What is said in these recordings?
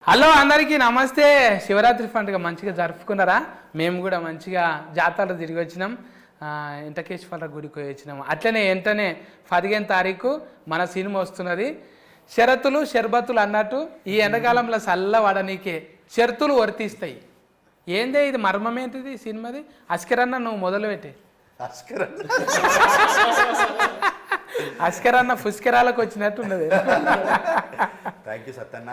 Hello అందరికీ నమస్తే. శివరాత్రి పండుగ మంచిగా జరుపుకున్నారా? మేము కూడా మంచిగా జాతరలు తిరిగి వచ్చినాం, వెంకటేశ్వర గుడికి పోయి వచ్చినాము. అట్లనే వెంటనే 15వ తారీఖు మన సినిమా వస్తున్నది. షరతులు షర్బతులు అన్నట్టు ఈ ఎండాకాలంలో చల్ల వడనీకే షరతులు వర్తిస్తాయి. ఏందే ఇది మర్మం ఏంటిది సినిమాది? అస్కరన్న నువ్వు మొదలుపెట్టే. అస్కరన్న పుష్కరాలకు వచ్చినట్టు ఉన్నది. థ్యాంక్ యూ సత్తన్న,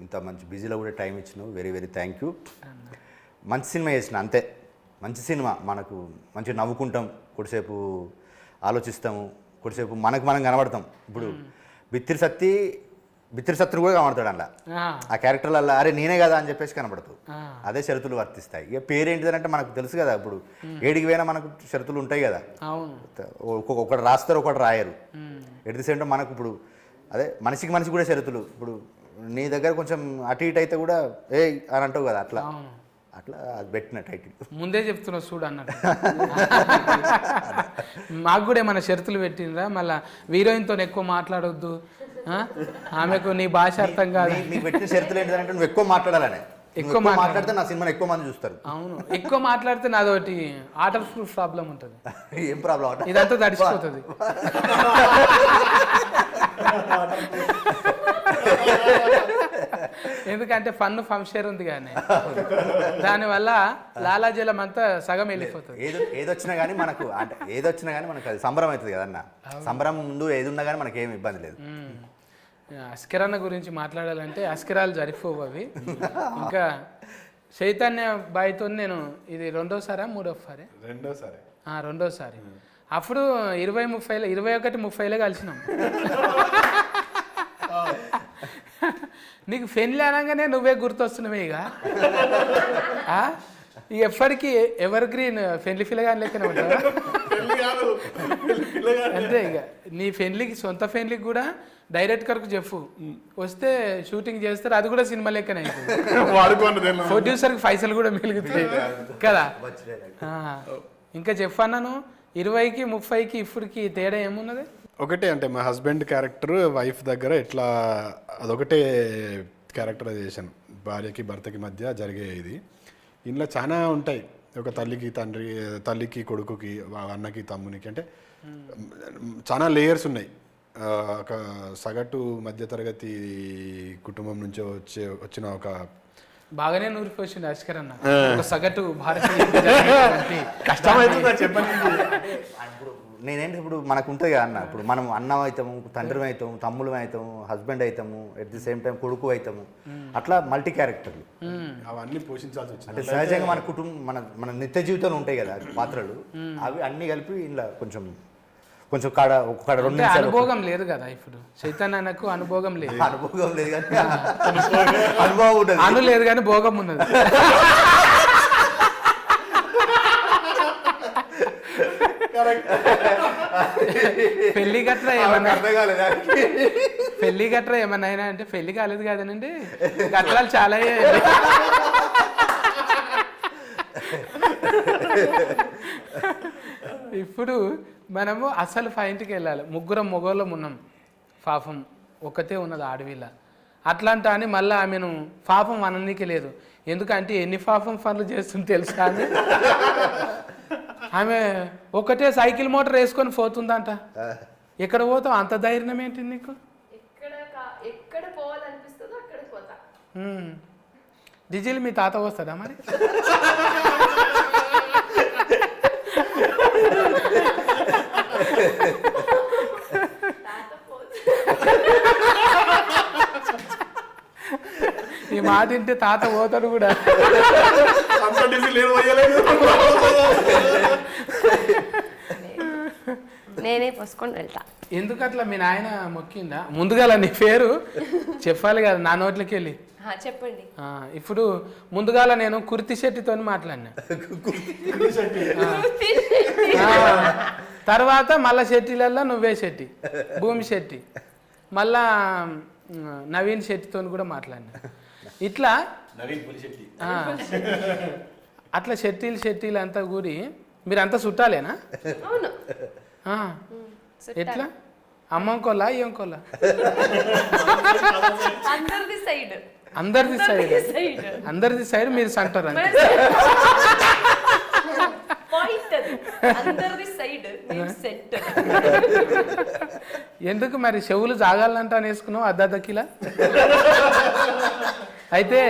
ఇంత మంచి బిజీలో కూడా టైం ఇచ్చినావు. Very very thank you. మంచి సినిమా చేసిన అంతే. మంచి సినిమా, మనకు మంచిగా నవ్వుకుంటాం, కొద్దిసేపు ఆలోచిస్తాము, కొద్దిసేపు మనకు మనం కనబడతాం. ఇప్పుడు బిత్తిరి సత్తులు కూడా కనబడతాడు అలా, ఆ క్యారెక్టర్లలో అరే నేనే కదా అని చెప్పేసి కనబడతావు. అదే షరతులు వర్తిస్తాయి. ఇక పేరేంటిదంటే మనకు తెలుసు కదా, ఇప్పుడు ఏడికి పోయినా మనకు షరతులు ఉంటాయి కదా. ఒకటి రాస్తారు, ఒకటి రాయరు. ఎట్ ది సేమ్ టైం మనకు ఇప్పుడు అదే మనిషికి మనిషి కూడా షరతులు. ఇప్పుడు నీ దగ్గర కొంచెం అటు ఇటు అయితే కూడా ఏ అని అంటావు కదా, అట్లా అట్లా అది పెట్టిన టైటిల్ ముందే చెప్తున్నావు చూడు అన్నట్టు. మాకు కూడా ఏమైనా షరతులు పెట్టినరా? మళ్ళీ హీరోయిన్తో ఎక్కువ మాట్లాడొద్దు, ఆమెకు నీ భాష అర్థం కాదు. నీకు పెట్టిన షరతులు ఏంటంటే నువ్వు ఎక్కువ మాట్లాడాలని. ఎక్కువ మాట్లాడితే నా సినిమాని ఎక్కువ మంది చూస్తారు. అవును, ఎక్కువ మాట్లాడితే నాదోటి ఆటర్ ప్రూఫ్ ప్రాబ్లం ఉంటుంది. ఏం ప్రాబ్లం అంటే ఇదంతా తడిచిపోతుంది. ఎందుకంటే ఫన్ ఫంక్షన్ ఉంది కానీ దానివల్ల లాలాజలం అంతా సగం వెళ్ళిపోతుంది. ఏదొచ్చినా కానీ మనకు అంటే ఏదొచ్చినా కానీ మనకు అది సంబరం అవుతుంది కదన్న. సంబరం ముందు ఏది ఉన్నా కానీ మనకి ఏమి ఇబ్బంది లేదు. అస్కరన్న గురించి మాట్లాడాలంటే అస్కరాలు జరిపోవు అవి. ఇంకా చైతన్య బాయ్తో నేను ఇది రెండోసారి అప్పుడు 21-30 కలిసినాం. నీకు పెళ్ళి అనగానే నువ్వే గుర్తొస్తున్నావే. ఇక ఎప్పటికీ ఎవర్ గ్రీన్ పెళ్లి పిల్లగాని లెక్కనే ఉంటావా? అంతే. ఇక నీ ఫ్రెండ్లీకి సొంత ఫ్రెండ్లీకి కూడా డైరెక్టర్కు చెప్పు, వస్తే షూటింగ్ చేస్తారు, అది కూడా సినిమా లెక్కనే. ప్రొడ్యూసర్కి పైసలు కూడా మిగులుతాయి కదా. ఇంకా చెప్పన్నాను 20-30కి ఇప్పటికి తేడా ఏమున్నది? ఒకటే అంటే మా హస్బెండ్ క్యారెక్టర్ వైఫ్ దగ్గర ఎట్లా అదొకటే క్యారెక్టరైజేషన్, భార్యకి భర్తకి మధ్య జరిగే ఇది. ఇందులో చాలా ఉంటాయి. ఒక తల్లికి కొడుకుకి, అన్నకి తమ్మునికి, అంటే చాలా లేయర్స్ ఉన్నాయి. ఒక సగటు మధ్యతరగతి కుటుంబం నుంచి వచ్చిన ఒక బాగానే నూరిపోయింది అస్కరన్న. ఒక సగటు భారతీయ నేనేంటి ఇప్పుడు మనకు ఉంటుంది కదా అన్న, ఇప్పుడు మనం అన్నం అవుతాము, తండ్రి అవుతాము, తమ్ముడు అవుతాము, హస్బెండ్ అవుతాము, ఎట్ ది సేమ్ టైం కొడుకు అవుతాము. అట్లా మల్టీ క్యారెక్టర్లు అవన్నీ పోషించాల్సి వచ్చింది. అంటే సహజంగా మన కుటుంబం మన నిత్య జీవితంలో ఉంటాయి కదా పాత్రలు, అవి అన్ని కలిపి ఇలా కొంచెం కాడ 2 నిమిషాలు. అనుభవం లేదు కదా ఇప్పుడు చైతన్యకు, అనుభవం లేదు. అనుభవం లేదు కానీ అనుభవం ఉంటుంది. అను లేదు కానీ భోగం ఉన్నది. పెళ్లి గట్రా ఏమన్నా అయినా అంటే పెళ్లి కాలేదు కదనండి, గట్రాలు చాలా. ఇప్పుడు మనము అసలు పాయింట్కి వెళ్ళాలి. ముగ్గురం మొగోళ్ళం ఉన్నాం, పాపం ఒక్కతే ఉన్నది ఆడవిల్ల. అట్లాంటి అని మళ్ళీ ఆమెను పాపం అననీకి లేదు. ఎందుకంటే ఎన్ని పాపం పనులు చేస్తుంది తెలుసా ఆమె. ఆమె ఒకటే సైకిల్ మోటార్ వేసుకొని పోతుందంట. ఎక్కడ పోతావు? అంత ధైర్యం ఏంటి నీకు? డీజిల్ మీ తాత వస్తుందా మరి? ఈ మాట వింటే తాత పోతాడు కూడా. నేనే పోసుకొని వెళ్తా. ఎందుకు అట్లా? మీ నాయన మొక్కిందా? ముందుగా నీ పేరు చెప్పాలి కదా నా నోట్లకి వెళ్ళి. చెప్పండి. ఇప్పుడు ముందుగాల నేను కుర్తి శెట్టితో మాట్లాడినా, తర్వాత మళ్ళా శెట్టిలల్లో నువ్వే శెట్టి, భూమి శెట్టి, మళ్ళా నవీన్ శెట్టితో కూడా మాట్లాడినా. ఇట్లా అట్లా శెట్టీలు అంతా కూడి మీరంతా చుట్టాలేనా? ఎట్లా? అమ్మంకోలా ఇంకోలా? అందరిది సైడ్. అందరిది సైడ్ సైడ్ అందరిది సైడ్ మీరు సెంటర్ అంతే పాయింట్ అది అందరిది సైడ్ నేను సెంటర్ ఎందుకు మరి చెవులు జాగాలంట అని వేసుకున్నావు అద్దకిలా అయితే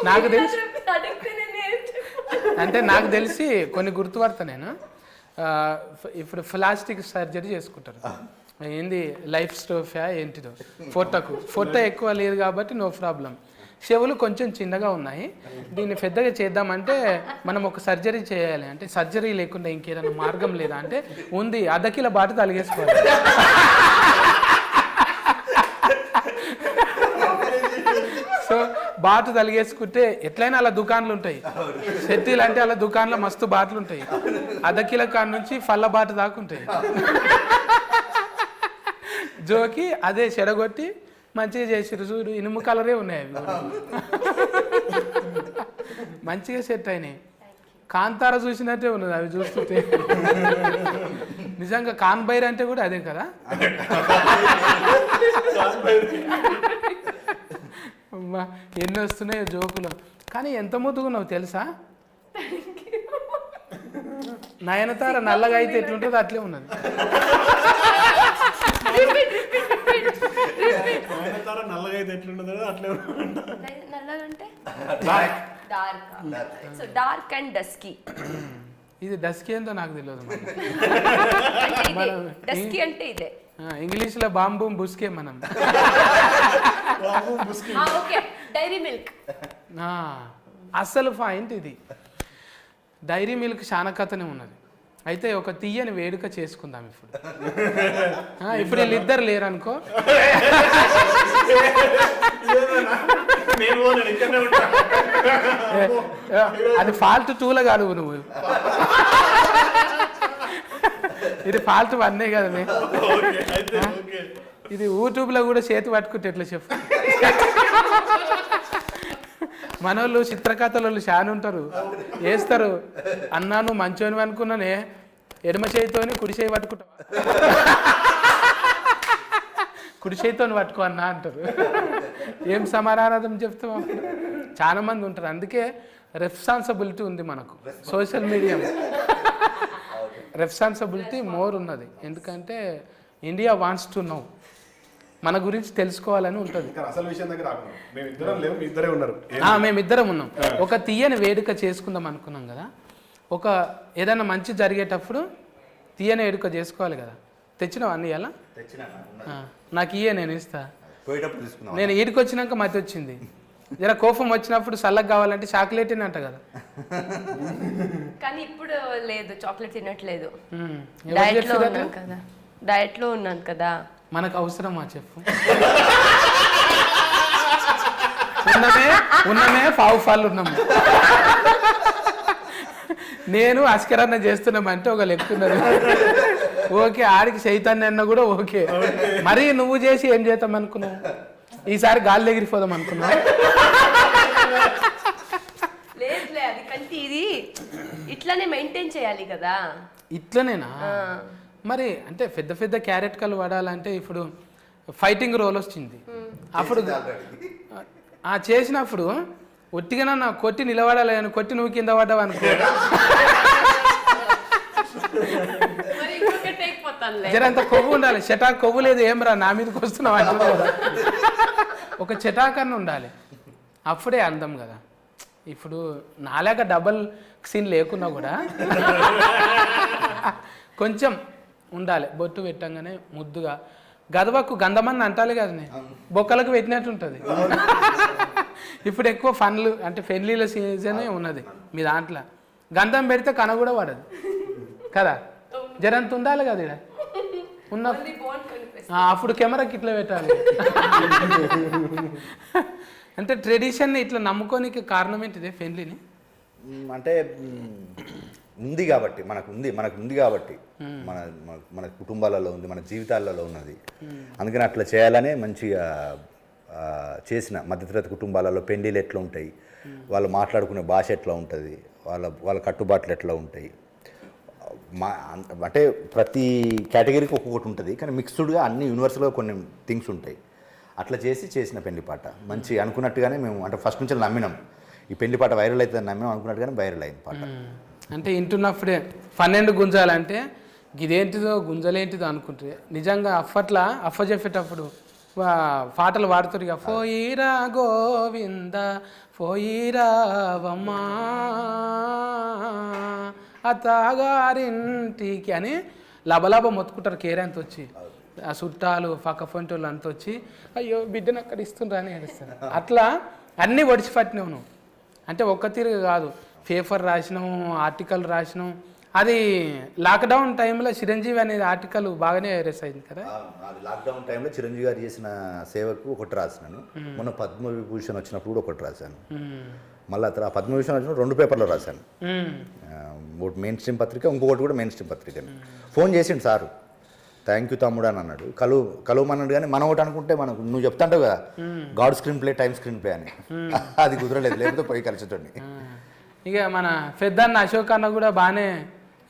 నాకు తెలిసి అడిగితేనే నేను అంటే నాకు తెలిసి కొన్ని గుర్తుపడతా నేను ఇప్పుడు ప్లాస్టిక్ సర్జరీ చేసుకుంటారు ఏంది లైఫ్ స్టోఫా ఏంటిదో ఫోటో ఎక్కువ లేదు కాబట్టి నో ప్రాబ్లం చెవులు కొంచెం చిన్నగా ఉన్నాయి దీన్ని పెద్దగా చేద్దామంటే మనం ఒక సర్జరీ చేయాలి అంటే సర్జరీ లేకుండా ఇంకేదైనా మార్గం లేదా అంటే ఉంది అద్దకిల బాట తలిగేసుకోవాలి సో బాటు తలిగేసుకుంటే ఎట్లయినా అలా దుకాన్లు ఉంటాయి సెట్టీలు అంటే అలా దుకాన్లో మస్తు బాటలు ఉంటాయి అద్దకిల కాడ నుంచి ఫల్ల బాట దాకా ఉంటాయి జోకి అదే చెడగొట్టి మంచిగా చేసిరు చూడు ఇనుము కలరే ఉన్నాయి అవి కూడా. మంచిగా సెట్ అయినాయి కాంతార చూసినట్టే ఉన్నది అవి చూస్తుంటే నిజంగా కాన్బైర్ అంటే కూడా అదే కదా అమ్మా ఎన్ని వస్తున్నాయో జోకులు కానీ ఎంత ముద్దుగున్నావు తెలుసా నయనతార నల్లగా అయితే ఎట్లుంటుందో అట్లే ఉన్నది నల్లగా అయితే ఎట్లుంటుందో అట్లే నల్లగంటే dark so dark and dusky ఇది డస్కీ ఏందో నాకు తెలియదు డస్కీ అంటే ఇదే ఇంగ్లీష్లో బాంబు బుస్కే మనం ఓకే డైరీ మిల్క్ అసలు పాయింట్ ఇది డైరీ మిల్క్ చాలా కథనే ఉన్నది అయితే ఒక తీయని వేడుక చేసుకుందాం ఇప్పుడు ఇప్పుడు వీళ్ళిద్దరు లేరనుకో అది ఫాల్ట్ టూలో కాదు నువ్వు ఇది ఫాల్ట్ వన్నే కదా ఇది యూట్యూబ్లో కూడా చేతి పట్టుకుంటే ఎట్లా చెప్పు మనోళ్ళు చిత్రకథలు చాలా ఉంటారు వేస్తారు అన్నా నువ్వు మంచోని అనుకున్నానే ఎడమ చేయితోని కుడి చేయి పట్టుకుంటావా కుడి చేయితోని పట్టుకో అన్నా అంటారు ఏం సమానార్థం చెప్తాం అప్పుడు చాలా మంది ఉంటారు అందుకే రెస్పాన్సిబిలిటీ ఉంది మనకు సోషల్ మీడియా రెస్పాన్సిబిలిటీ మోర్ ఉన్నది ఎందుకంటే ఇండియా వాంట్స్ టు నో మన గురించి తెలుసుకోవాలని ఉంటుంది అసలు విషయం దగ్గర మేమిద్దరం లేవు మీ ఇద్దరే ఉన్నారు మేమిద్దరం ఉన్నాం ఒక తీయని వేడుక చేసుకుందాం అనుకున్నాం కదా ఒక ఏదైనా మంచి జరిగేటప్పుడు తీయని వేడుక చేసుకోవాలి కదా తెచ్చినావు అన్ని ఎలా నాకు ఇయ్యే నేను ఇస్తా నేను ఈడికి వచ్చినాక మతి వచ్చింది జర కోపం వచ్చినప్పుడు చల్లగా కావాలంటే చాక్లెట్ అంట కదా కానీ ఇప్పుడు లేదు చాక్లెట్ తినట్లేదు ఎవరు డయట్ లో చెప్పారు ఉన్నాను కదా డయట్ లో ఉన్నాను కదా మనకు అవసరమా చెప్పు ఉన్నమే పావు ఉన్నాము నేను అస్కరన్న చేస్తున్నామంటే ఒక లెక్కున్నది ఓకే ఆడికి చైతన్య అన్న కూడా ఓకే మరి నువ్వు చేసి ఏం చేద్దాం అనుకున్నావు ఈసారి గాలి ఎగిరిపోదాం అనుకున్నావు లేదులే అది కంటే ఇది ఇట్లానే మెయింటైన్ చేయాలి కదా ఇట్లనేనా మరి అంటే పెద్ద పెద్ద క్యారెట్ కలు వాడాలంటే ఇప్పుడు ఫైటింగ్ రోల్ వచ్చింది అప్పుడు చేసినప్పుడు ఒట్టిగా నా కొట్టి నిలబడాలి అని కొట్టి నువ్వు కింద పడ్డావు అనుకో జరంత కొవ్వు ఉండాలి చెటాక్ కొవ్వు లేదు ఏం రా నా మీదకి వస్తున్నావు అంటే కదా ఒక చెటాకన్న ఉండాలి అప్పుడే అందం కదా ఇప్పుడు నాలాగా డబల్ సీన్ లేకున్నా కూడా కొంచెం ఉండాలి బొట్టు పెట్టంగానే ముద్దుగా గదవకు గంధమని అంటాలి కదా బొక్కలకు పెట్టినట్టు ఉంటుంది ఇప్పుడు ఎక్కువ ఫన్లు అంటే పెళ్ళిళ్ళ సీజనే ఉన్నది మీ దాంట్లో గంధం పెడితే కన కూడా పడదు కదా జరంత ఉండాలి కదా ఇక్కడ ఉన్న అప్పుడు కెమెరాకి ఇట్లా పెట్టాలి అంటే ట్రెడిషన్ ఇట్లా నమ్ముకోనికి కారణం ఏంటిదే పెళ్ళిని అంటే ఉంది కాబట్టి మనకు ఉంది కాబట్టి మన మన కుటుంబాలలో ఉంది మన జీవితాలలో ఉన్నది అందుకని అట్లా చేయాలనే మంచిగా చేసిన మధ్యతరగతి కుటుంబాలలో పెండిలు ఎట్లా ఉంటాయి వాళ్ళు మాట్లాడుకునే భాష ఎట్లా ఉంటుంది వాళ్ళ కట్టుబాట్లు ఎట్లా ఉంటాయి అంటే ప్రతి కేటగిరీకి ఒక్కొక్కటి ఉంటుంది కానీ మిక్స్డ్గా అన్ని యూనివర్సల్గా కొన్ని థింగ్స్ ఉంటాయి అట్లా చేసిన పెళ్లి పాట మంచి అనుకున్నట్టుగానే మేము అంటే ఫస్ట్ నుంచి నమ్మినాం ఈ పెళ్లి పాట వైరల్ అవుతుందని నమ్మినాం అనుకున్నట్టుగానే వైరల్ అయింది పాట. అంటే వింటున్నప్పుడే 12 గుంజాలంటే ఇదేంటిదో గుంజలేంటిదో అనుకుంటే నిజంగా అప్పట్లో అఫ్ఫ చెప్పేటప్పుడు పాటలు పాడుతారు ఇక పోయిరా గోవింద పోయిరావమ్మా అత్తగారింటికి అని లబలబ మొత్తుకుంటారు కేరంత వచ్చి ఆ చుట్టాలు పక్క పొంటోళ్ళు అంత వచ్చి అయ్యో బిడ్డను అక్కడ ఇస్తుండ్రా అని ఏడుస్తారు. అట్లా అన్నీ ఒడిచి పట్టినావు నువ్వు. అంటే ఒక్క తీరు కాదు, పేపర్ రాసినాము, ఆర్టికల్ రాసినాం. అది లాక్డౌన్ టైంలో చిరంజీవి అనేది ఆర్టికల్ బాగానే వైరస్ అయింది కదా. అది లాక్డౌన్ టైంలో చిరంజీవి గారు చేసిన సేవకు ఒకటి రాసినాను. మొన్న పద్మవిభూషణ్ వచ్చినప్పుడు కూడా ఒకటి రాశాను. మళ్ళీ ఆ పద్మవిభూషణ్ వచ్చినప్పుడు 2 పేపర్లు రాశాను. ఒకటి మెయిన్ స్ట్రీమ్ పత్రిక, ఇంకొకటి కూడా మెయిన్ స్ట్రీమ్ పత్రిక. ఫోన్ చేసిండు సారు, థ్యాంక్ యూ తమ్ముడు అని అన్నాడు. కలువమన్నాడు. కానీ మనం ఒకటి అనుకుంటే మనకు నువ్వు చెప్తాంటావు కదా God screen play time screen play అని, అది కుదరలేదు, లేకపోతే పోయి కలిసేటోడిని. ఇక మన పెద్దన్న అశోక్ అన్న కూడా బాగానే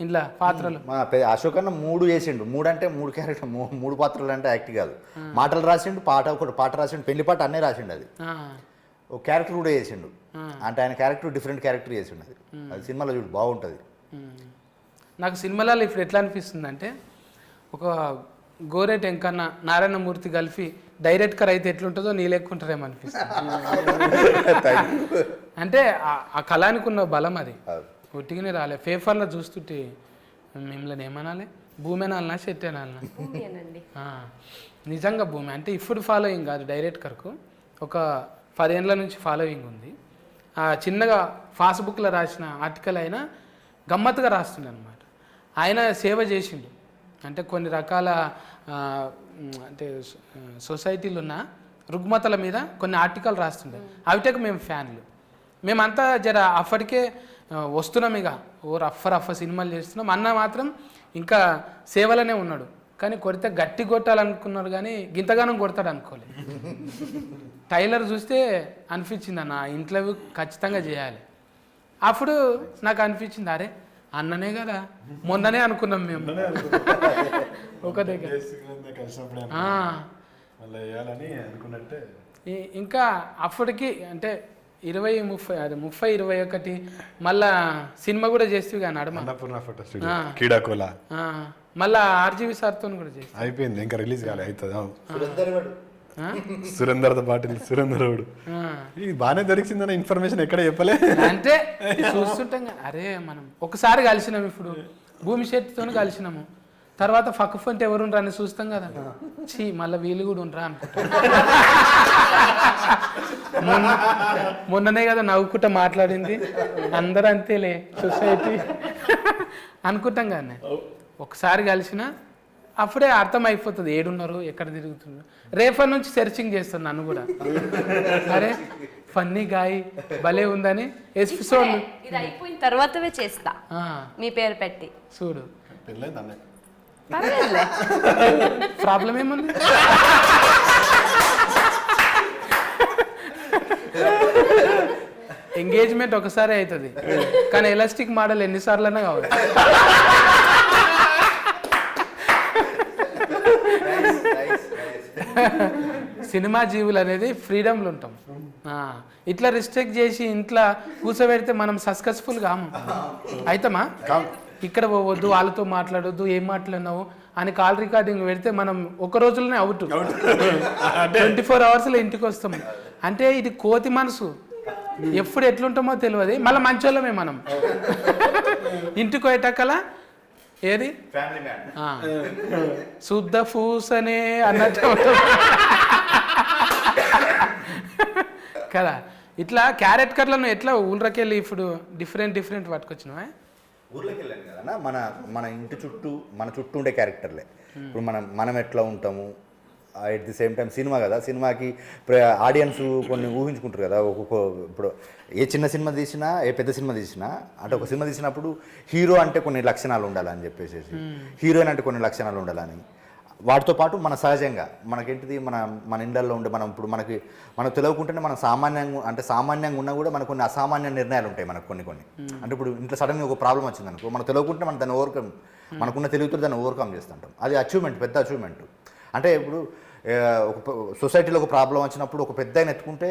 ఇంట్లో పాత్రలు. మా అశోక్ అన్న 3 చేసిండు. 3 అంటే 3 క్యారెక్టర్, 3 పాత్రలు అంటే యాక్ట్ కాదు. మాటలు రాసిండు, ఒకటి పాట రాసిండు, పెళ్లి పాట అన్నీ రాసిండు. అది ఒక క్యారెక్టర్ కూడా చేసిండు. అంటే ఆయన క్యారెక్టర్ డిఫరెంట్ క్యారెక్టర్ చేసిండు. అది సినిమాలో చూడు బాగుంటుంది. నాకు సినిమాలలో ఇప్పుడు ఎట్లా అనిపిస్తుంది అంటే ఒక గోరెట్ ఎంకన్న నారాయణమూర్తి కలిపి డైరెక్టర్ అయితే ఎట్లుంటుందో నీ లెక్కుంటారేమో అనిపిస్తుంది. అంటే ఆ కళానికి ఉన్న బలం అది ఒట్టిగానే రాలే. పేపర్లో చూస్తుంటే మిమ్మల్ని ఏమనాలి, భూమి అనాలనా చెట్టు అనాలనా? నిజంగా భూమి అంటే ఇప్పుడు ఫాలోయింగ్ కాదు, డైరెక్టర్కు ఒక 10 ఏళ్ళ నుంచి ఫాలోయింగ్ ఉంది. ఆ చిన్నగా ఫాస్బుక్లో రాసిన ఆర్టికల్ అయినా గమ్మత్తుగా రాస్తుండే అనమాట. ఆయన సేవ చేసిండు. అంటే కొన్ని రకాల అంటే సొసైటీలు ఉన్న రుగ్మతల మీద కొన్ని ఆర్టికల్ రాస్తుండే. అవిటకు మేము ఫ్యాన్లు. మేమంతా జర అప్పటికే వస్తున్నాం, ఇక రఫ్ సినిమాలు చేస్తున్నాం. అన్న మాత్రం ఇంకా సేవలోనే ఉన్నాడు. కానీ కొడితే గట్టి కొట్టాలనుకున్నాడు, కానీ గింతగానం కొడతాడు అనుకోలేదు. టైలర్ చూస్తే అనిపించింది అన్న ఇంటర్వ్యూ ఖచ్చితంగా చేయాలి. అప్పుడు నాకు అనిపించింది, అరే అన్ననే కదా, మొన్ననే అనుకున్నాం మేము ఒక దగ్గర. ఇంకా అప్పటికి అంటే 20-30-21 మళ్ళా సినిమా కూడా చేస్తూ కానీ అడమ మళ్ళా ఆర్జీవి సార్తో కూడా చేసి అయిపోయింది, ఇంకా రిలీజ్ కాలే. అవుతుంది సురేందర్తో పాటు సురేందరుడు ఇది బాగానే దొరికిందన్న ఇన్ఫర్మేషన్ ఎక్కడ చెప్పలే. అంటే చూస్తుంటాం, అరే మనం ఒకసారి కలిసినాము, ఇప్పుడు భూమి శెట్టితో కలిసినాము, తర్వాత పక్క ఫంట్ ఎవరు అని చూస్తాం కదా, చీ మళ్ళీ వీళ్ళు కూడా ఉండరా అనుకుంటా. మొన్ననే కదా నవ్వుకుంటా మాట్లాడింది, అందరూ అంతేలే సొసైటీ అనుకుంటాం కానీ ఒకసారి కలిసిన అప్పుడే అర్థం అయిపోతుంది ఏడున్నారు, ఎక్కడ తిరుగుతున్నారు. రేపటి నుంచి సెర్చింగ్ చేస్తాను నన్ను కూడా, అరే ఫన్నీ గాయ భలే ఉందని. ఎపిసోడ్ ఇది అయిపోయిన తర్వాతవే చేస్తా మీ పేరు పెట్టి చూడు. పర్వాలేదులే, ప్రాబ్లం ఏముంది? ఎంగేజ్మెంట్ ఒకసారి అవుతుంది, కానీ ఎలాస్టిక్ మోడల్ ఎన్నిసార్లైనా కావాలి. సినిమా జీవులు అనేది ఫ్రీడమ్లు ఉంటాం. ఇట్లా రిస్ట్రిక్ట్ చేసి ఇంట్లో కూర్చోబెడితే మనం సక్సెస్ఫుల్ కాము. అయితమా? ఇక్కడ పోవద్దు, వాళ్ళతో మాట్లాడొద్దు, ఏం మాట్లాడినావు అని కాల్ రికార్డింగ్ పెడితే మనం ఒక రోజులోనే అవుట్. 24 అవర్స్లో ఇంటికి వస్తాం. అంటే ఇది కోతి మనసు, ఎప్పుడు ఎట్లుంటామో తెలియదు. మళ్ళీ మంచోళ్ళమే మనం. ఇంటికి పోయేటక్కల ఏది శుద్ధ పూసనే అన్నట్టు కదా. ఇట్లా క్యారెక్టర్లను ఎట్లా ఊళ్ళకెళ్ళి ఇప్పుడు డిఫరెంట్ పట్టుకొచ్చినావా? ఊర్లోకి వెళ్ళాను కదా మన ఇంటి చుట్టూ మన చుట్టూ ఉండే క్యారెక్టర్లే. ఇప్పుడు మనం ఎట్లా ఉంటాము, at the same time cinema కదా, సినిమాకి ఆడియన్స్ కొన్ని ఊహించుకుంటారు కదా. ఇప్పుడు ఏ చిన్న సినిమా తీసినా ఏ పెద్ద సినిమా తీసినా అంటే ఒక సినిమా తీసినప్పుడు హీరో అంటే కొన్ని లక్షణాలు ఉండాలని చెప్పేసి, హీరోయిన్ అంటే కొన్ని లక్షణాలు ఉండాలని, వాటితో పాటు మన సహజంగా మనకేంటిది మన ఇండల్లో ఉండే మనకు తెలియకుంటేనే మనం సామాన్యంగా ఉన్నా కూడా మనకు కొన్ని అసామాన్య నిర్ణయాలు ఉంటాయి మనకు కొన్ని. అంటే ఇప్పుడు ఇంట్లో సడన్గా ఒక ప్రాబ్లం వచ్చింది అనుకో, మనకు తెలియకుంటే మనం దాన్ని మనకున్న తెలివితో దాన్ని ఓవర్కమ్ చేస్తుంటాం. అది అచీవ్మెంట్, పెద్ద అచీవ్మెంట్. అంటే ఇప్పుడు ఒక సొసైటీలో ఒక ప్రాబ్లం వచ్చినప్పుడు ఒక పెద్ద ఆయన ఎత్తుకుంటే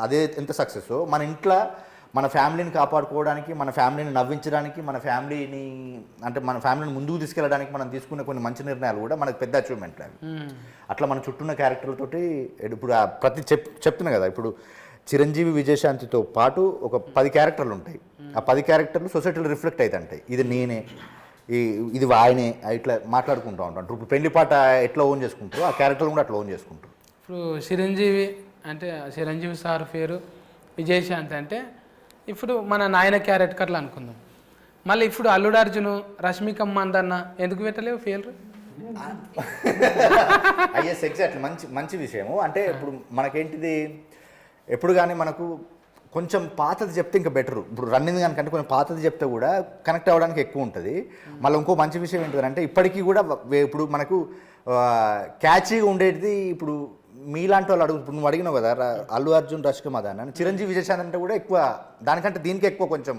అదే ఎంత సక్సెస్ మన ఇంట్లో మన ఫ్యామిలీని కాపాడుకోవడానికి, మన ఫ్యామిలీని నవ్వించడానికి, మన ఫ్యామిలీని ముందుకు తీసుకెళ్ళడానికి మనం తీసుకునే కొన్ని మంచి నిర్ణయాలు కూడా మనకు పెద్ద అచీవ్మెంట్ అవి. అట్లా మన చుట్టూన్న క్యారెక్టర్లతోటి ఇప్పుడు ప్రతి చెప్తున్నా కదా, ఇప్పుడు చిరంజీవి విజయశాంతితో పాటు ఒక 10 క్యారెక్టర్లు ఉంటాయి. ఆ 10 క్యారెక్టర్లు సొసైటీలో రిఫ్లెక్ట్ అవుతుంటాయి. ఇది నేనే, ఇది ఆయనే, ఇట్లా మాట్లాడుకుంటూ ఉంటాం. ఇప్పుడు పెళ్లి పాట ఎట్లా ఓన్ చేసుకుంటారో ఆ క్యారెక్టర్లు కూడా అట్లా ఓన్ చేసుకుంటారు. ఇప్పుడు చిరంజీవి అంటే చిరంజీవి సార్ పేరు విజయశాంతి అంటే ఇప్పుడు మన నాయన క్యారెక్టర్లు అనుకుందాం. మళ్ళీ ఇప్పుడు అల్లుడు అర్జును, రష్మిక మందన్న ఎందుకు పెట్టలేవు పేరు? అయ్యస్ ఎగ్జాక్ట్లీ, మంచి విషయము. అంటే ఇప్పుడు మనకేంటిది, ఎప్పుడు కానీ మనకు కొంచెం పాతది చెప్తే ఇంకా బెటరు. ఇప్పుడు రన్నింగ్ కనుకంటే కొంచెం పాతది చెప్తే కూడా కనెక్ట్ అవ్వడానికి ఎక్కువ ఉంటుంది. మళ్ళీ ఇంకో మంచి విషయం ఏంటంటే ఇప్పటికీ కూడా ఇప్పుడు మనకు క్యాచీగా ఉండేది. ఇప్పుడు మీలాంటి వాళ్ళు ఇప్పుడు నువ్వు అడిగినావు కదా, అల్లు అర్జున్, రష్మిక మందన్న, చిరంజీవి విజయశాంతి అంటే కూడా ఎక్కువ దానికంటే దీనికి ఎక్కువ కొంచెం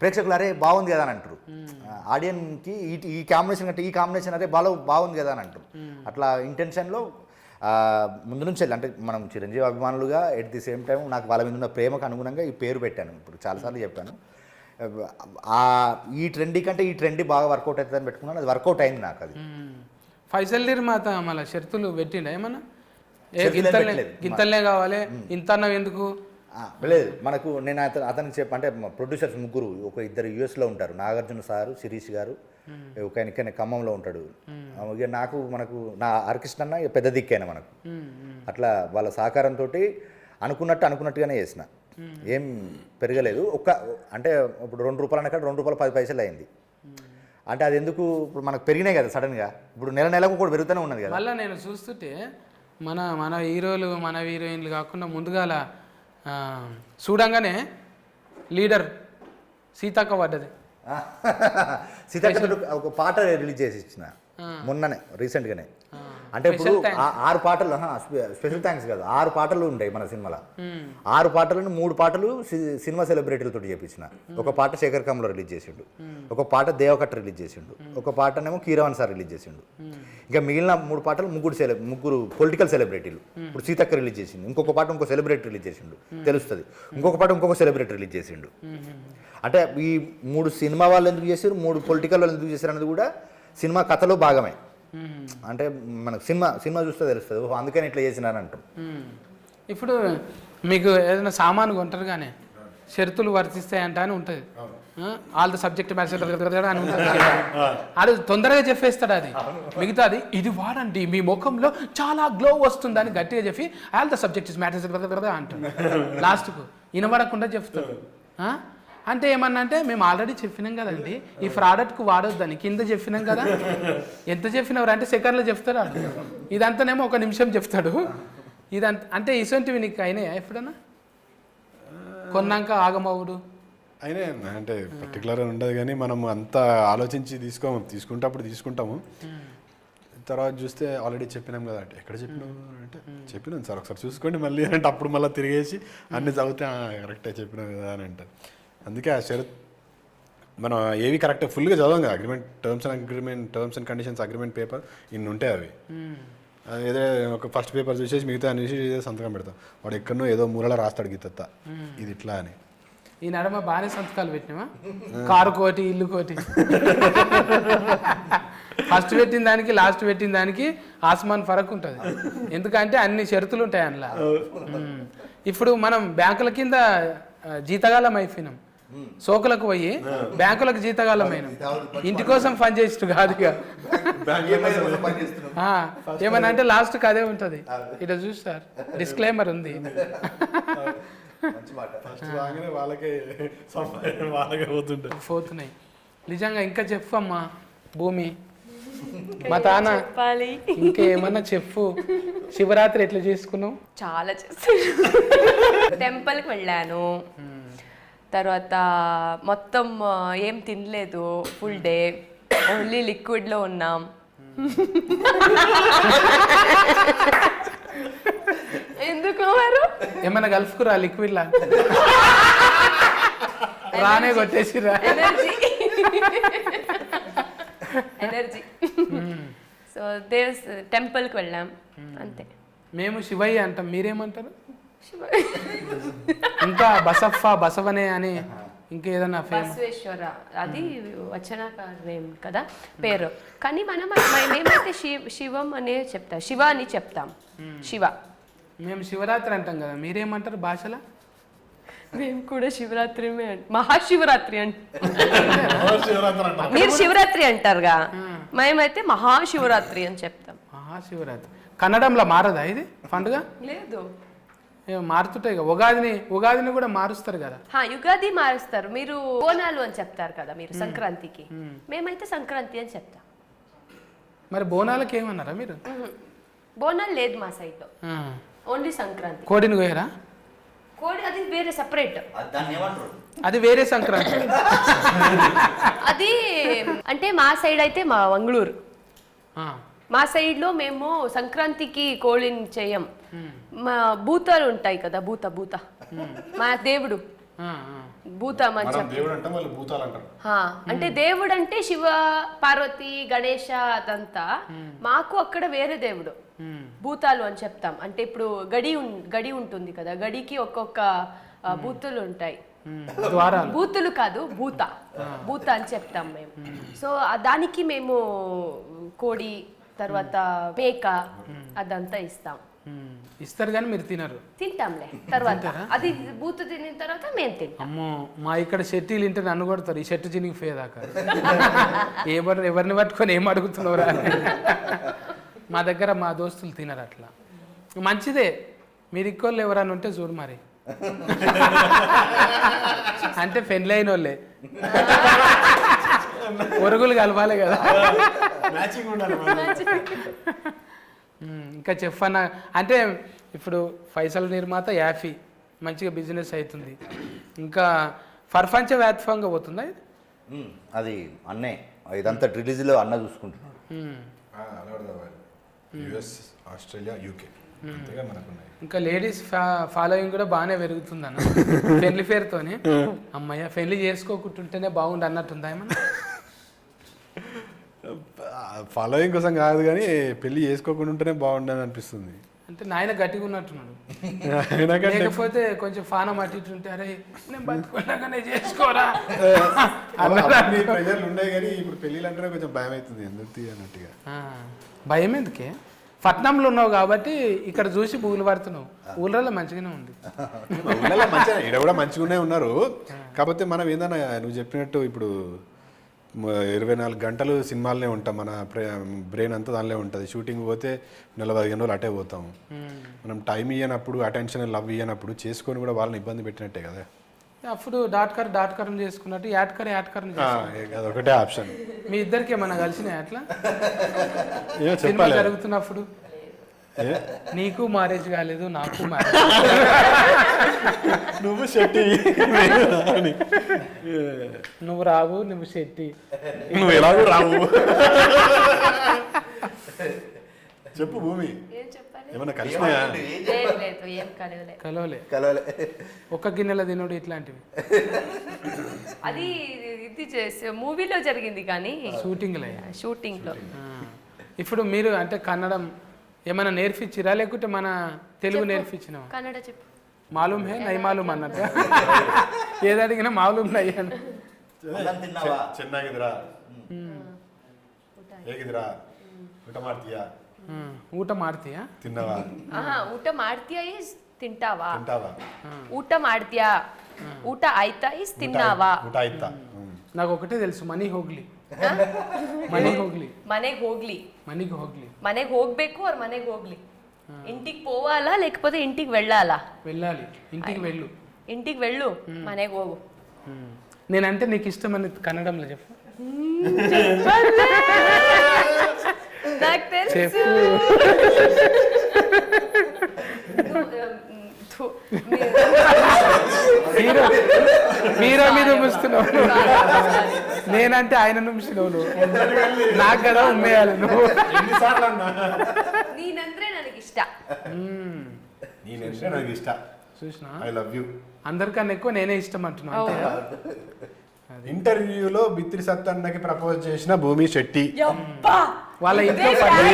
ప్రేక్షకులు అరే బాగుంది కదా అని అంటారు. ఆడియన్కి ఈ కాంబినేషన్ కంటే ఈ కాంబినేషన్ అరే బాగుంది కదా అని అంటారు. అట్లా ఇంటెన్షన్లో ముందు నుంచి అంటే మనం చిరంజీవి అభిమానులుగా ఎట్ ది సేమ్ టైం నాకు వాళ్ళ మీద ఉన్న ప్రేమకు అనుగుణంగా ఈ పేరు పెట్టాను. ఇప్పుడు చాలాసార్లు చెప్పాను, ఈ ట్రెండీ కంటే ఈ ట్రెండీ బాగా వర్కౌట్ అవుతుందని పెట్టుకున్నాను. అది వర్కౌట్ అయింది నాకు. అది ఫైసల్ నిర్మాత మళ్ళీ షరతులు పెట్టిండ ఏమన్నా, గింతలనే కావాలి ఇంత అన్నవి ఎందుకు? లేదు, మనకు నేను అతనికి అంటే ప్రొడ్యూసర్స్ ముగ్గురు, ఒక 2 యూఎస్లో ఉంటారు, నాగార్జున సారు, శిరీష్ గారు, ఒక ఆయన ఖమ్మంలో ఉంటాడు. ఇక మనకు నా హరికృష్ణ పెద్ద దిక్కైనా మనకు. అట్లా వాళ్ళ సహకారంతో అనుకున్నట్టుగానే చేసిన, ఏం పెరగలేదు. అంటే ఇప్పుడు ₹2 అన్నక్కడ ₹2.10 అయింది. అంటే అది ఎందుకు, ఇప్పుడు మనకు పెరిగినాయి కదా సడన్గా. ఇప్పుడు నెలకు కూడా పెరుగుతూనే ఉన్నది కదా. మళ్ళీ నేను చూస్తుంటే మన హీరోలు, మన హీరోయిన్లు కాకుండా ముందుగాల చూడంగానే లీడర్ సీతక్క పడ్డది. సీతక్క ఒక పాట రిలీజ్ చేసి ఇచ్చిన మొన్ననే, రీసెంట్గానే. అంటే ఇప్పుడు 6 పాటలు, స్పెషల్ థ్యాంక్స్ కాదు, 6 పాటలు ఉంటాయి మన సినిమాలో. 6 పాటలను 3 పాటలు సినిమా సెలబ్రిటీలతో చేపించిన. ఒక పాట శేఖర్ కమ్లో రిలీజ్ చేసిండు, ఒక పాట దేవకట్ట రిలీజ్ చేసిండు, ఒక పాటనేమో కీరవాణి సార్ రిలీజ్ చేసిండు. ఇంకా మిగిలిన 3 పాటలు ముగ్గురు పొలిటికల్ సెలబ్రిటీలు. ఇప్పుడు సీతక్క రిలీజ్ చేసిండు, ఇంకొక పాట ఇంకో సెలబ్రిటీ రిలీజ్ చేసిండు, తెలుస్తుంది. ఇంకొక పాట ఇంకొక సెలబ్రిటీ రిలీజ్ చేసిండు. అంటే ఈ 3 సినిమా వాళ్ళు ఎందుకు చేశారు, 3 పొలిటికల్ వాళ్ళు ఎందుకు చేశారు అనేది కూడా సినిమా కథలో భాగమే. అంటే మనకు సినిమా చూస్తే తెలుస్తుంది, అందుకని ఇట్లా చేసినారని అంటాం. ఇప్పుడు మీకు ఏదైనా సామాను కొంటారు కానీ షరతులు వర్తిస్తాయంట అని ఉంటుంది. ఆల్ ద సబ్జెక్ట్ మ్యాటర్ అని ఉంటుంది. అది తొందరగా చెప్పేస్తాడు. అది మిగతాది ఇది వాడండి మీ ముఖంలో చాలా గ్లో వస్తుందని గట్టిగా చెప్పి ఆల్ ద సబ్జెక్ట్ మ్యాటర్ అంటాడు. లాస్ట్కు వినబడకుండా చెప్తాడు. అంటే ఏమన్నా అంటే మేము ఆల్రెడీ చెప్పినాం కదండి ఈ ప్రోడక్ట్కు వాడొద్దని, కింద చెప్పినాం కదా. ఎంత చెప్పినవారు అంటే సెకండ్లో చెప్తాడు. ఇదంతానేమో 1 నిమిషం చెప్తాడు. ఇదంతా అంటే ఇసొంటివి నీకు అయినాయా ఎప్పుడన్నా? కొన్నాక ఆగమవుడు అయినా అంటే పర్టికులర్గా ఉండదు, కానీ మనం అంత ఆలోచించి తీసుకుంటప్పుడు తీసుకుంటాము. తర్వాత చూస్తే ఆల్రెడీ చెప్పినాం కదా అంటే ఎక్కడ చెప్పినాము అంటే చెప్పినాం సార్ ఒకసారి చూసుకోండి మళ్ళీ అంటే అప్పుడు మళ్ళీ తిరిగేసి అన్ని చదివితే కరెక్టే చెప్పినాం కదా అని అంటారు. అందుకే ఆ షరత్ మనం ఏవి కరెక్ట్ ఫుల్గా చదవం కదా. Terms and conditions agreement paper ఇన్ని ఉంటాయి. అవి ఏదో ఒక ఫస్ట్ పేపర్ చూసేసి మిగతా అనేసి సంతకం పెడతాం. వాడు ఎక్కడనో ఏదో మూలలో రాస్తాడు గీతత్త ఇది ఇట్లా అని. ఈ నడమ బాగానే సంతకాలు పెట్టినామా, కారు కోటి ఇల్లు కోటి. ఫస్ట్ పెట్టిన దానికి లాస్ట్ పెట్టిన దానికి ఆస్మాన్ ఫరక్ ఉంటుంది. ఎందుకంటే అన్ని షరతులు ఉంటాయి అందులో. ఇప్పుడు మనం బ్యాంకుల కింద జీతగాలం అయిపోయినాం, సోకులకు పోయి బ్యాంకులకు జీతగాలమైన ఇంటి కోసం పని చేసినట్టు కాదుగా. ఏమన్నా అంటే లాస్ట్కి అదే ఉంటుంది. ఇట్లా చూస్తారు డిస్క్లైమర్ ఉంది. పోతున్నాయి నిజంగా. ఇంకా చెప్పు అమ్మా భూమి, మా తాన ఇంకేమన్నా చెప్పు. శివరాత్రి ఎట్లా చేసుకున్నావు? చాలా చేస్తాను. టెంపుల్కి వెళ్ళాను, తర్వాత మొత్తం ఏం తినలేదు, ఫుల్ డే ఓన్లీ లిక్విడ్లో ఉన్నాం. ఎందుకు వారు ఏమన్నా కలుపుకురా లిక్విడ్ లా రానే కొట్టేసిరా ఎనర్జీ. సో టెంపుల్కి వెళ్ళాం. మేము శివయ్య అంటాం, మీరేమంటారు? ఇంకా బసవనే అని ఇంకేదన్నా ఫేమస్? బసవేశ్వర అది వచనకార నేమ్ కదా పేరు, కానీ మేమైతే శివం అనే చెప్తాం, శివ అని చెప్తాం. శివ. మేము శివరాత్రి అంటాం కదా, మీరేమంటారు భాషలో? మేము కూడా శివరాత్రి మహాశివరాత్రి మీరు శివరాత్రి అంటారుగా, మేమైతే మహాశివరాత్రి అని చెప్తాం. మహాశివరాత్రి కన్నడంలో మారదా ఇది పండుగ? లేదు, మారుతుంటాయి కదా. ఉగాదిని కూడా మారుస్తారు కదా. యుగాది మారుస్తారు, మీరు బోనాలు అని చెప్తారు కదా మీరు సంక్రాంతికి, మేమైతే సంక్రాంతి అని చెప్తాం. మరి బోనాలకి ఏమన్నారా మీరు? బోనాలు లేదు మా సైడ్ లో, ఓన్లీ సంక్రాంతి. కోడిని కోయరా? కోడి అది వేరే సపరేట్, అది వేరే సంక్రాంతి. అది అంటే మా సైడ్ అయితే మా మంగళూరు, మా సైడ్ లో మేము సంక్రాంతికి కోడిని చేయం. మా భూతాలు ఉంటాయి కదా, భూత మా దేవుడు భూత అంటే దేవుడు అంటే శివ పార్వతి గణేష అదంతా. మాకు అక్కడ వేరే దేవుడు భూతాలు అని చెప్తాం. అంటే ఇప్పుడు గడి ఉంటుంది కదా, గడికి ఒక్కొక్క బూతులు ఉంటాయి. బూతులు కాదు, భూత అని చెప్తాం మేము. సో దానికి మేము కోడి తర్వాత మేక అదంతా ఇస్తారు కానీ మీరు తినరు? తింటాంలే తర్వాత, అది బూతు తిన్న తర్వాత మేము తింటాం. అమ్మో, మా ఇక్కడ షెట్టీలు తింటే నన్ను కొడతారు, ఈ షెట్టు చినిగిపోయేదాకా. ఎవరిని పట్టుకొని ఏం అడుగుతున్నారా? మా దగ్గర మా దోస్తులు తినరు అట్లా. మంచిదే, మీరు ఇక్కోళ్ళు ఎవరన్నా ఉంటే చూడు మరి. అంటే పెళ్ళైన వాళ్ళే ఒరుగులు కలవాలి కదా. ఇంకా చెప్పన్న అంటే ఇప్పుడు ఫైసల్ నిర్మాత యాఫీ మంచిగా బిజినెస్ అవుతుంది, ఇంకా ప్రపంచ వ్యాప్తంగా పోతుందా ఇది? అది అన్నే ఇదంతా రిలీజ్లో అన్న చూసుకుంటున్నాడు. ఆస్ట్రేలియా, యూకే ఇంకా లేడీస్ ఫాలోయింగ్ కూడా బాగానే పెరుగుతుంది అన్న పెళ్లి పేరుతోని. అమ్మయ్య పెళ్లి చేసుకోకుంటుంటేనే బాగుండు అన్నట్టుందా ఏమన్నా? ఫాలోయింగ్ కోసం కాదు కానీ పెళ్లి చేసుకోకుండా ఉంటేనే బాగుండని అనిపిస్తుంది. అంటే నాయన గట్టిగా ఉన్నట్టున్నాడు, లేకపోతే కొంచెం ఫానం అట్టింటుంటే అరే నేను బతుకున్నాగానే చేసుకోరా ప్రజలు ఉండే కానీ ఇప్పుడు పెళ్ళిళ్ళు అంటేనే కొంచెం భయం అవుతుంది, ఎందుకు అన్నట్టుగా. భయం ఎందుకే? పట్నంలో ఉన్నావు కాబట్టి ఇక్కడ చూసి బూగులు పడుతున్నావు, ఊళ్ళలో మంచిగానే ఉంది. ఊళ్ళలో మంచిగా ఇక్కడ కూడా మంచిగానే ఉన్నారు, కాకపోతే మనం ఏందన్నా నువ్వు చెప్పినట్టు ఇప్పుడు 24 గంటలు సినిమాలనే ఉంటాం, మన బ్రెయిన్ అంతా దానిలో ఉంటుంది. షూటింగ్ పోతే 40 రోజులు అటే పోతాం. మనం టైం ఇవ్వనప్పుడు, అటెన్షన్ లవ్ ఇవ్వనప్పుడు చేసుకొని కూడా వాళ్ళని ఇబ్బంది పెట్టినట్టే కదా. అప్పుడు డాట్కరం చేసుకున్నట్టు యాట్కరం అదొకటే ఆప్షన్. మీ ఇద్దరికి ఏమన్నా కలిసినాయి అట్లా సినిమా జరుగుతున్నప్పుడు? నీకు మ్యారేజ్ కాలేదు, నాకు మ్యారేజ్. నువ్వు శెట్టి, నువ్వు రావు, నువ్వు శెట్టి, నువ్వు ఎలాగో రావు. చెప్పు భూమి, ఏమన్నా కలిసినాయా? కలవలే. ఒక్క గిన్నెల తినుడు ఇట్లాంటివి అది ఇది మూవీలో జరిగింది కానీ షూటింగ్లో. ఇప్పుడు మీరు అంటే కన్నడం ఏమైనా నేర్పించిరా లేకుంటే మన తెలుగు నేర్పించినా? కన్నడ చెప్పు. మాలూమ్ హే నై మాలూమ్ అన్నట్టు ఏది అడిగినా మాలూమ్ నై అన్న. ಚೆನ್ನಾಗಿದ್ರಾ ಹೇಗಿದ್ರಾ ಊಟ ಮಾಡ್ತೀಯಾ ಊಟ ಮಾಡ್ತೀಯಾ ತಿನ್ನವಾ ಊಟ ಮಾಡ್ತೀಯಾ ಇಸ್ ತಿಂಟಾವಾ ತಿಂಟಾವಾ ಊಟ ಮಾಡ್ತೀಯಾ ಊಟ ಆಯ್ತಾ ಇಸ್ ತಿನ್ನಾವಾ ಊಟ ಆಯ್ತಾ నాకు ఒకటే తెలుసు మనీ హోగ్ಲಿ ಮನೆಗೆ ಹೋಗ್ಬೇಕು ಅವ್ರ ಮನೆಗೆ ಹೋಗ್ಲಿ. ఇంటికి పోవాలా లేకపోతే ఇంటికి వెళ్ళాలా? వెళ్ళాలి. ఇంటికి వెళ్ళు మನೆಗೆ ಹೋಗು. నేనంటే నీకు ఇష్టమని కన్నడంలో చెప్పు. నాకు తెలుసు. హీరో మీద ఉమ్మిస్తున్నావు, నేనంటే ఆయన నుంచినావు నువ్వు, నాకు కదా ఉమ్మేయాలి నువ్వు. ನೀನಂದ್ರೆ ನನಗೆ ಇಷ್ಟ. ನೀನಂದ್ರೆ ನನಗೆ ಇಷ್ಟ. చూసినా ఐ లవ్ యూ. అందరికన్నా ఎక్కువ నేనే ఇష్టం అంటున్నా. ఇంటర్వ్యూలో బిత్రి సత్తన్నకి ప్రపోజ్ చేసిన భూమి శెట్టి వాళ్ళ ఇంట్లో పని.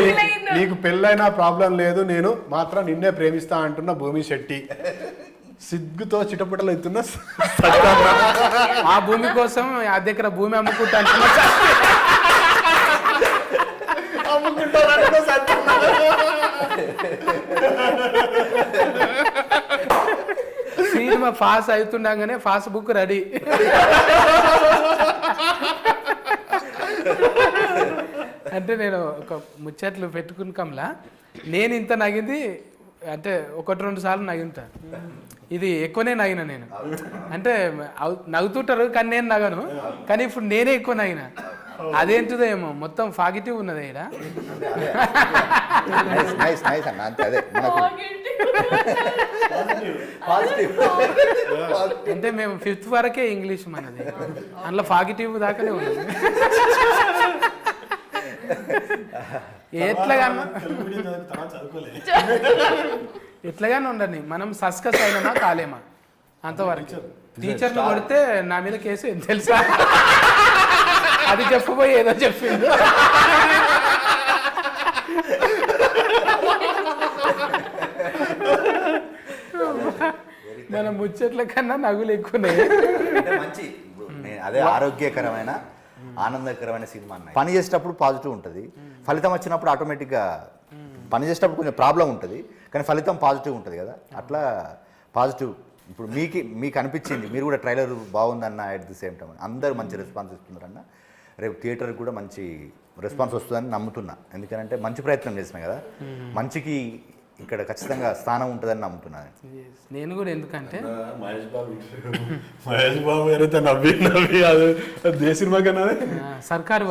నీకు పెళ్ళైనా ప్రాబ్లం లేదు, నేను మాత్రం నిన్నే ప్రేమిస్తా అంటున్న భూమి శెట్టి, సిగ్గుతో చిటపటలు ఎత్తున్న ఆ భూమి కోసం ఆ దగ్గర భూమి అమ్ముకుంటా సినిమా పాస్ అవుతుండగానే పాస్ బుక్ రెడీ. అంటే నేను ఒక ముచ్చట్లు పెట్టుకుని కమలా నేను ఇంత నగింది అంటే 1-2 సార్లు నగింటా. ఇది ఎక్కువనే నగిన నేను. అంటే నవ్వుతుంటారు కానీ నేను నగను, కానీ ఇప్పుడు నేనే ఎక్కువ నగిన. అదేంటిదో ఏమో మొత్తం పాజిటివ్ ఉన్నది ఇక్కడ. అంటే మేము 5th వరకే ఇంగ్లీష్ మనది, అందులో పాజిటివ్ దాకానే ఉన్నది. ఎట్లాగానే ఉండని మనం సస్కస్ అయినా కాలేమా అంతవరకు. టీచర్ని కొడితే నా మీద కేసు ఏం తెలుసా, అది చెప్పబోయి ఏదో చెప్పింది. మన ముచ్చట్ల కన్నా నవ్వులు ఎక్కువనే. మంచి అదే ఆరోగ్యకరమైన ఆనందకరమైన సినిమా అన్న. పని చేసేటప్పుడు పాజిటివ్ ఉంటుంది, ఫలితం వచ్చినప్పుడు ఆటోమేటిక్గా పని చేసేటప్పుడు కొంచెం ప్రాబ్లం ఉంటుంది, కానీ ఫలితం పాజిటివ్ ఉంటుంది కదా. అట్లా పాజిటివ్ ఇప్పుడు మీకు అనిపించింది, మీరు కూడా ట్రైలర్ బాగుందన్న, అట్ ది సేమ్ టైం అందరూ మంచి రెస్పాన్స్ ఇస్తున్నారన్న. రేపు థియేటర్కి కూడా మంచి రెస్పాన్స్ వస్తుందని నమ్ముతున్నా, ఎందుకంటే మంచి ప్రయత్నం చేసినా కదా, మంచికి ఇక్కడ ఖచ్చితంగా స్థానం ఉంటుందని నమ్ముతున్నాను నేను కూడా. ఎందుకంటే మహేష్ బాబు ఏదైతే నవ్వి అది ఏ సినిమా కన్నా సర్కారు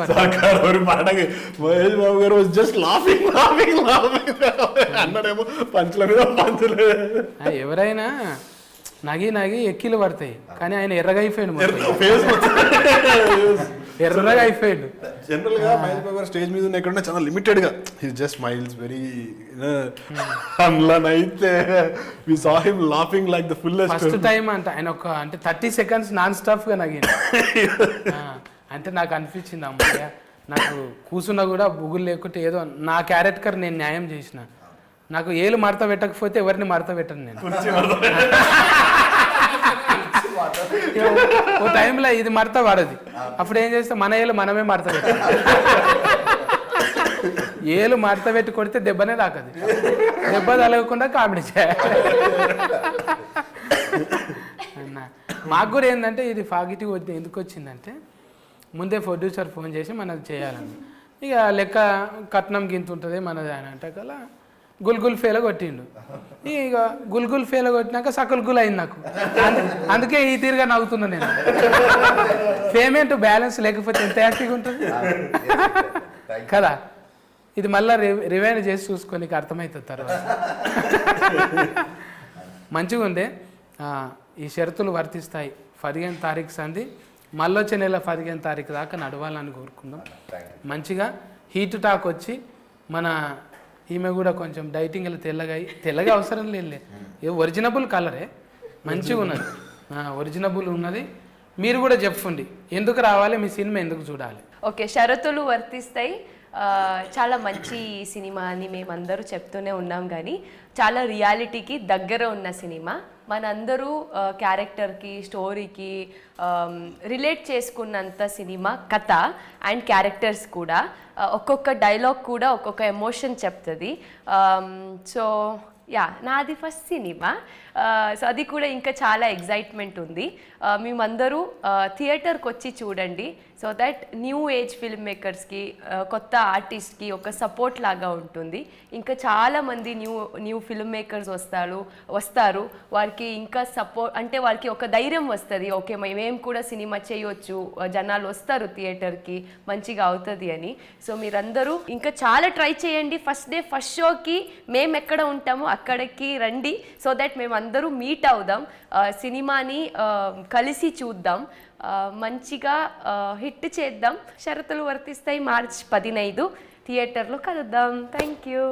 పాటకి మహేష్ బాబు గారు జస్ట్ లాఫింగ్ అన్నాడేమో పంచుల మీద పంచులు. ఎవరైనా నగి ఎక్కిలు పడతాయి, కానీ ఆయన ఎర్రగా అయిపోయాడు, ఎర్రగా అయిపోయాడు. జనరల్ గా మహేష్ బాబు గారు స్టేజ్ మీద ఎక్కడున్నా చాలా లిమిటెడ్ గా, హి జస్ట్ స్మైల్స్ వెరీ. అందులోనైతే we saw him laughing like the fullest. First time అంటే ఆయన ఒక అంటే 30 seconds నాన్ స్టాప్ గా నగింది. అంటే నాకు అనిపించింది అమ్మయ్య, నాకు కూసున్నా కూడా బుగులు లేకుంటే ఏదో నా క్యారెక్టర్ నేను న్యాయం చేసిన. నాకు ఏలు మడత పెట్టకపోతే ఎవరిని మడత పెట్టను నేను. ఓ టైంలో ఇది మడత పడది, అప్పుడు ఏం చేస్తే మన ఏలు మనమే మడత పెట్టాలి. ఏలు మడత పెట్టి కొడితే దెబ్బనే తాకది, దెబ్బ తలగకుండా కామెడీ చేయాలి. మాకు కూడా ఏంటంటే ఇది పాజిటివ్ ఎందుకు వచ్చిందంటే, ముందే ప్రొడ్యూసర్ ఫోన్ చేసి మనది చేయాలని, ఇక లెక్క కట్నం గింత ఉంటుంది మనది అని అంటే కల గుల్గుల్ ఫేల కొట్టిండు. ఇక గుల్గుల్ ఫేల కొట్టినాక సకల్ గుల్ అయింది నాకు. అందుకే ఈ తీరుగా నవ్వుతున్నా నేను. పేమెంట్ బ్యాలెన్స్ లేకపోతే ఎంత హ్యాపీగా ఉంటుంది కదా. ఇది మళ్ళీ రివైండ్ చేసి చూసుకొని అర్థమవుతుంది తర్వాత. మంచిగా ఉండే. ఈ షరతులు వర్తిస్తాయి. 15 తారీఖు సంధి, మళ్ళొచ్చే నెల 15 తారీఖు దాకా నడవాలని కోరుకుందాం. మంచిగా హీట్ టాక్ వచ్చి మన ఈమె కూడా కొంచెం డైటింగ్లో తెల్లగా అవసరం లేదులే, ఒరిజినబుల్ కలరే మంచిగా ఉన్నది, ఒరిజినబుల్ ఉన్నది. మీరు కూడా చెప్పండి ఎందుకు రావాలి, మీ సినిమా ఎందుకు చూడాలి. ఓకే, షరతులు వర్తిస్తాయి. చాలా మంచి సినిమా అని మేమందరూ చెప్తూనే ఉన్నాం, కానీ చాలా రియాలిటీకి దగ్గర ఉన్న సినిమా. మనందరూ క్యారెక్టర్కి, స్టోరీకి రిలేట్ చేసుకున్నంత సినిమా కథ అండ్ క్యారెక్టర్స్ కూడా. ఒక్కొక్క డైలాగ్ కూడా ఒక్కొక్క ఎమోషన్ చెప్తుంది. సో యా, నాది ఫస్ట్ సినిమా. సో అది కూడా ఇంకా చాలా ఎగ్జైట్మెంట్ ఉంది. మేమందరూ థియేటర్కి వచ్చి చూడండి, so that new age film మేకర్స్కి, కొత్త ఆర్టిస్ట్కి ఒక సపోర్ట్ లాగా ఉంటుంది. ఇంకా చాలామంది న్యూ ఫిల్మ్ మేకర్స్ వస్తారు. వారికి ఇంకా సపోర్ట్ అంటే వాళ్ళకి ఒక ధైర్యం వస్తుంది, ఓకే మేము కూడా సినిమా చేయొచ్చు, జనాలు వస్తారు థియేటర్కి, మంచిగా అవుతుంది అని. సో మీరందరూ ఇంకా చాలా ట్రై చేయండి. ఫస్ట్ డే ఫస్ట్ షోకి మేము ఎక్కడ ఉంటామో అక్కడికి రండి, సో దట్ మేము అందరూ మీట్ అవుదాం, సినిమాని కలిసి చూద్దాం, మంచిగా హిట్ చేద్దాం. షరతులు వర్తిస్తాయి. March 15 థియేటర్లో కలుద్దాం. Thank you.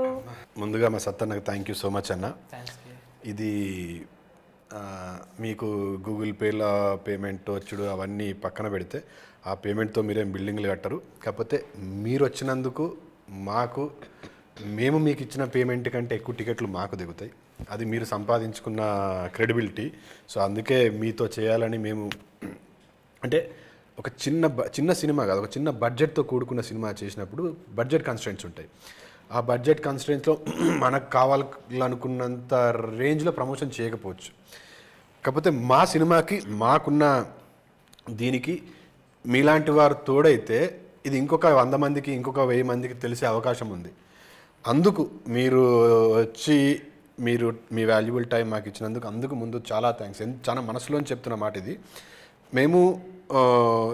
ముందుగా మా సత్తన్నకు థ్యాంక్ యూ సో మచ్ అన్న. ఇది మీకు గూగుల్ పేలో పేమెంట్ వచ్చుడు అవన్నీ పక్కన పెడితే, ఆ పేమెంట్తో మీరేం బిల్డింగ్లు కట్టరు. కాకపోతే మీరు వచ్చినందుకు మేము మీకు ఇచ్చిన పేమెంట్ కంటే ఎక్కువ టికెట్లు మాకు దిగుతాయి. అది మీరు సంపాదించుకున్న క్రెడిబిలిటీ. సో అందుకే మీతో చేయాలని మేము, అంటే ఒక చిన్న సినిమా కాదు, ఒక చిన్న బడ్జెట్తో కూడుకున్న సినిమా చేసినప్పుడు బడ్జెట్ కన్స్ట్రెంట్స్ ఉంటాయి. ఆ బడ్జెట్ కన్స్ట్రెంట్స్లో మనకు కావాలనుకున్నంత రేంజ్లో ప్రమోషన్ చేయకపోవచ్చు. కాకపోతే మా సినిమాకి మాకున్న దీనికి మీలాంటి వారు తోడైతే ఇది ఇంకొక 100 మందికి, ఇంకొక 1000 మందికి తెలిసే అవకాశం ఉంది. అందుకు మీరు వచ్చి మీ వాల్యుబుల్ టైం మాకు ఇచ్చినందుకు ముందు చాలా థ్యాంక్స్. చాలా మనసులోని చెప్తున్న మాట ఇది. మేము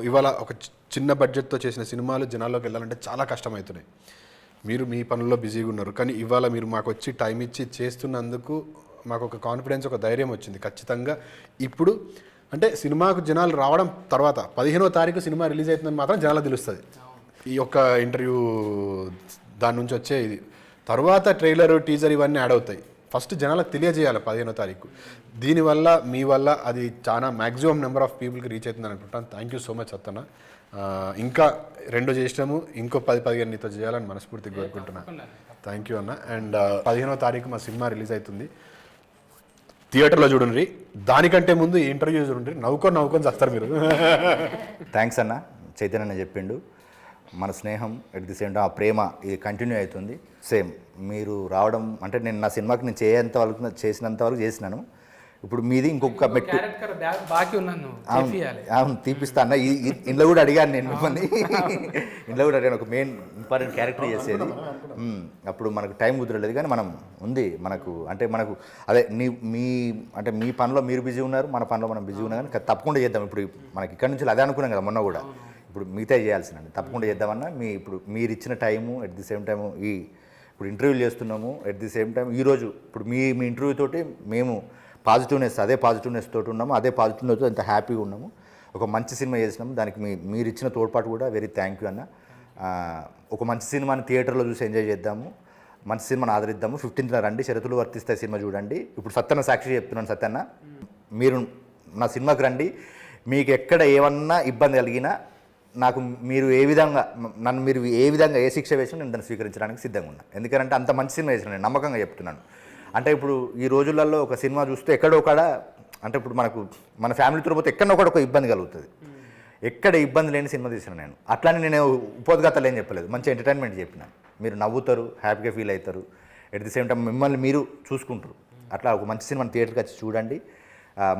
ఇవాళ ఒక చిన్న బడ్జెట్తో చేసిన సినిమాలు జనాల్లోకి వెళ్ళాలంటే చాలా కష్టమవుతున్నాయి. మీరు మీ పనుల్లో బిజీగా ఉన్నారు, కానీ ఇవాళ మీరు మాకు వచ్చి టైం ఇచ్చి చేస్తున్నందుకు మాకు ఒక కాన్ఫిడెన్స్, ఒక ధైర్యం వచ్చింది. ఖచ్చితంగా ఇప్పుడు అంటే సినిమాకు జనాలు రావడం తర్వాత 15వ తారీఖు సినిమా రిలీజ్ అవుతుందని మాత్రం జనాలకు తెలుస్తుంది. ఈ యొక్క ఇంటర్వ్యూ దాని నుంచి వచ్చే ఇది తర్వాత ట్రైలర్, టీజర్ ఇవన్నీ యాడ్ అవుతాయి. ఫస్ట్ జనాలకు తెలియజేయాలి 15వ తారీఖు. దీనివల్ల మీ వల్ల అది చాలా మ్యాక్సిమం నెంబర్ ఆఫ్ పీపుల్కి రీచ్ అవుతుందని అనుకుంటాను. థ్యాంక్ యూ సో మచ్ అత్తన్న. ఇంకా 2 చేసినాము, ఇంకో 10-15 నీతో చేయాలని మనస్ఫూర్తిగా కోరుకుంటున్నాను. థ్యాంక్ యూ అన్న. అండ్ 15వ తారీఖు మా సినిమా రిలీజ్ అవుతుంది. థియేటర్లో చూడండి, దానికంటే ముందు ఈ ఇంటర్వ్యూ చూడండి. నవ్వుకొని చేస్తారు మీరు. థ్యాంక్స్ అన్న. చైతన్య చెప్పిండు, మన స్నేహం ఎట్ ది సేమ్ టైం ఆ ప్రేమ ఇది కంటిన్యూ అవుతుంది. సేమ్ మీరు రావడం అంటే నేను నా సినిమాకి నేను చేసినంత వరకు చేసినాను. ఇప్పుడు మీది ఇంకొక మెట్టు. బాకీ ఉన్నాను, అవును తీపిస్తా అన్న. ఇంట్లో కూడా అడిగాను నేను మిమ్మల్ని, ఇంట్లో కూడా అడిగాను ఒక మెయిన్ ఇంపార్టెంట్ క్యారెక్టర్ చేసేది. అప్పుడు మనకు టైం కుదరలేదు, కానీ మనం ఉంది మనకు అంటే మనకు అదే మీ పనిలో మీరు బిజీ ఉన్నారు, మన పనిలో మనం బిజీ ఉన్నాం. కానీ తప్పకుండా చేద్దాం. ఇప్పుడు మనకి ఇక్కడ నుంచి అదే అనుకున్నాం కదా మొన్న కూడా, ఇప్పుడు మిగతా చేయాల్సిందండి. తప్పకుండా చేద్దామన్నా. ఇప్పుడు మీరు ఇచ్చిన time at the same time ఇప్పుడు ఇంటర్వ్యూలు చేస్తున్నాము ఎట్ ది సేమ్ టైం ఈరోజు ఇప్పుడు మీ ఇంటర్వ్యూ తోటి మేము అదే పాజిటివ్నెస్ తోటి ఉన్నాము, అదే పాజిటివ్నెస్ ఎంత హ్యాపీగా ఉన్నాము. ఒక మంచి సినిమా చేసినాము, దానికి మీరు ఇచ్చిన తోడ్పాటు కూడా వెరీ థ్యాంక్ యూ అన్న. ఒక మంచి సినిమాని థియేటర్లో చూసి ఎంజాయ్ చేద్దాము, మంచి సినిమాని ఆదరిద్దాము. 15న రండి, షరతులు వర్తిస్తాయి సినిమా చూడండి. ఇప్పుడు సత్యన్న సాక్షి చెప్తున్నాను, సత్యన్న మీరు నా సినిమాకి రండి. మీకు ఎక్కడ ఏమన్నా ఇబ్బంది కలిగినా నాకు మీరు ఏ విధంగా ఏ శిక్ష వేసినా నేను దాన్ని స్వీకరించడానికి సిద్ధంగా ఉన్నా. ఎందుకంటే అంత మంచి సినిమా చేసిన నేను నమ్మకంగా చెప్తున్నాను. అంటే ఇప్పుడు ఈ రోజులలో ఒక సినిమా చూస్తే ఎక్కడో ఒకడ అంటే ఇప్పుడు మన ఫ్యామిలీతో పోతే ఎక్కడో ఒక ఇబ్బంది కలుగుతుంది. ఎక్కడ ఇబ్బంది లేని సినిమా తీసిన నేను. అట్లానే నేను ఉపోద్ఘాతాలు ఏం చెప్పలేదు, మంచి ఎంటర్టైన్మెంట్ చెప్పిన. మీరు నవ్వుతారు, హ్యాపీగా ఫీల్ అవుతారు, ఎట్ ది సేమ్ టైం మిమ్మల్ని మీరు చూసుకుంటారు. అట్లా ఒక మంచి సినిమాని థియేటర్కి వచ్చి చూడండి,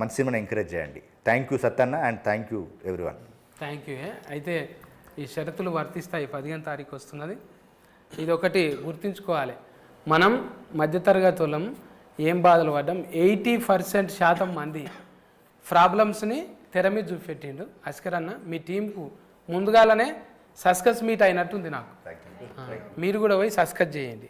మంచి సినిమాని ఎంకరేజ్ చేయండి. Thank you Sattanna and thank you everyone. Thank you. అయితే ఈ షరతులు వర్తిస్తాయి, 15వ తారీఖు వస్తున్నది. ఇది ఒకటి గుర్తుంచుకోవాలి, మనం మధ్యతరగతి వాళ్ళం ఏం బాధలు పడ్డాం. 80% మంది ప్రాబ్లమ్స్ని తెర మీద చూపెట్టిండు అస్కర్ అన్న. మీ టీంకు ముందుగానే సస్కస్ మీట్ అయినట్టుంది నాకు. మీరు కూడా పోయి సస్కస్ చేయండి.